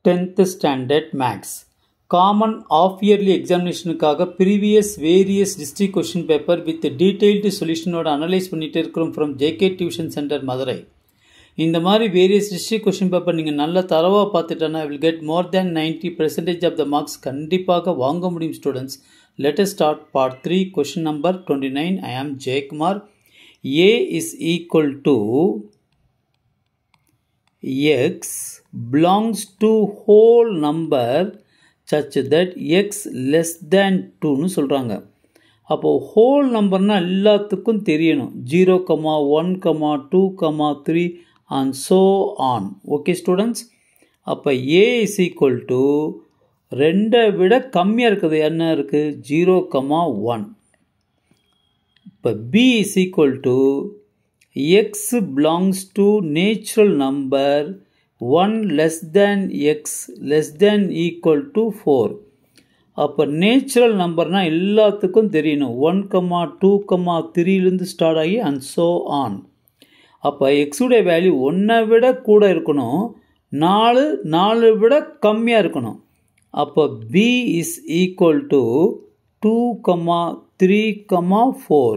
10th standard max common half yearly examination காக previous various district question paper with detailed solution ஓட analyze பண்ணிட்டு இருக்கிறோம் from JK Tuition Center Madurai. இந்த மாதிரி various district question paper நீங்க நல்ல தரவா பார்த்துட்டனா will get more than 90% of the marks கண்டிப்பாக வாங்க முடியும் students. Let us start part 3 question number 29. I am J Kumar. A is equal to x belongs to whole number such that x less than 2 னு சொல்றாங்க. அப்போ whole numberனா எல்லாத்துக்கும் தெரியணும். 0, 1, 2, 3 and so on. Okay students? அப்போ a is equal to 2 விட கம்மியா இருக்குது. என்ன இருக்கு? 0, 1. இப்போ b is equal to x belongs to natural number 1 less than x less than equal to 4. அப்போ நேச்சுரல் நம்பர்னா எல்லாத்துக்கும் தெரியணும். 1, 2, 3 லிருந்து ஸ்டார்ட் ஆகி and so on. அப்போ x உடைய வேல்யூ 1 விட கூட இருக்கணும். 4 விட கம்மியாக இருக்கணும். அப்போ b is equal to 2, 3, 4.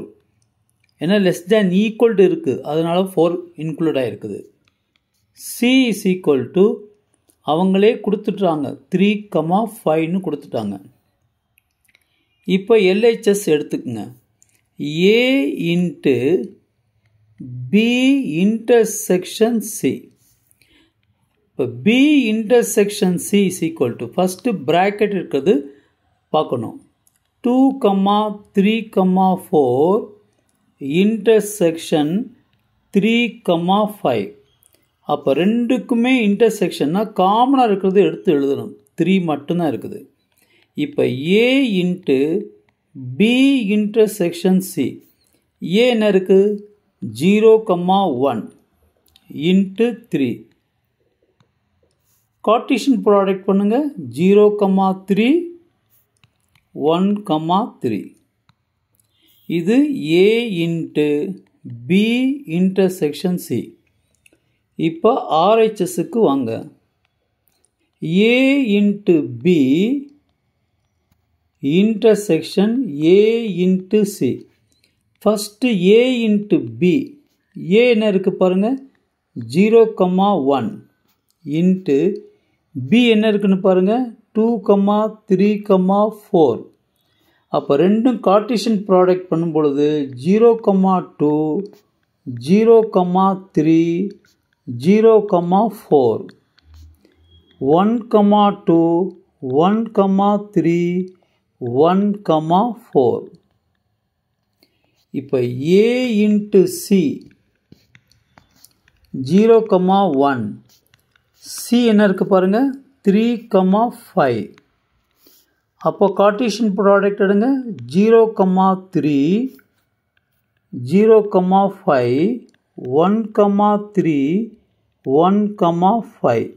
ஏன்னா less than equal to இருக்குது, அதனால 4 இன்க்ளூட் ஆகிருக்குது. c is equal to அவங்களே கொடுத்துட்டாங்க 3, 5ன்னு கொடுத்துட்டாங்க. இப்போ LHS எடுத்துக்குங்க. a into b intersection c. இப்போ b intersection c is equal to first bracket இருக்கிறது பார்க்கணும். 2, 3, 4 intersection 3, 5. அப்போ ரெண்டுக்குமே இன்டர்செக்ஷன்னா காமனாக இருக்கிறது எடுத்து எழுதணும். 3 மட்டும்தான் இருக்குது. இப்போ a into b intersection c. a என்ன இருக்குது? 0, 1 இன்ட்டு 3. கார்ட்டீசியன் ப்ராடக்ட் பண்ணுங்க. 0, 3 1, 3. இது a into b intersection c. இப்போ RHSக்கு வாங்க. a into b intersection a into c. First a into b. a என்ன இருக்குது பாருங்க? 0, 1 இன்ட்டு b என்ன இருக்குன்னு பாருங்க? 2, 3, 4. அப்போ ரெண்டும் கார்ட்டீசியன் ப்ராடக்ட் பண்ணும் பொழுது 0, 2 0, 3 0, 4 1, 2 1, 3 1, 4. இப்போ a இன்ட்டு c 0, 1 c என்ன இருக்குது பாருங்க? 3, 5. அப்போ கார்ட்டீசியன் ப்ராடக்ட் எடுங்க. 0, 3 0, 5 1, 3 1, 5.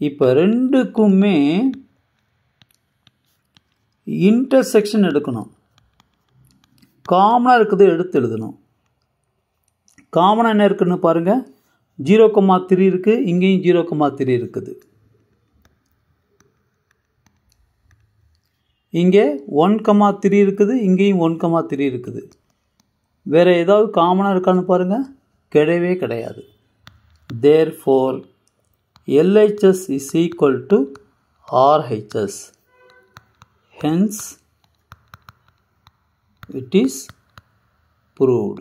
இப்போ ரெண்டுக்குமே இன்டர்செக்ஷன் எடுக்கணும். காமனாக இருக்குது எடுத்து எழுதணும். காமனாக என்ன இருக்குன்னு பாருங்க? 0, 3 இருக்குது. இங்கேயும் 0, 3 இருக்குது. இங்கே 1, 3 இருக்குது. இங்கேயும் 1, 3 இருக்குது. வேறு ஏதாவது காமனாக இருக்கான்னு பாருங்கள்? கிடையவே கிடையாது. Therefore LHS is equal to RHS. Hence it is proved.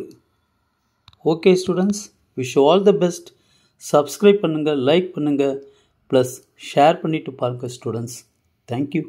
Okay students, wish you all the best. Subscribe பண்ணுங்க, லைக் பண்ணுங்க, ப்ளஸ் ஷேர் பண்ணிட்டு பாருங்க students. Thank you.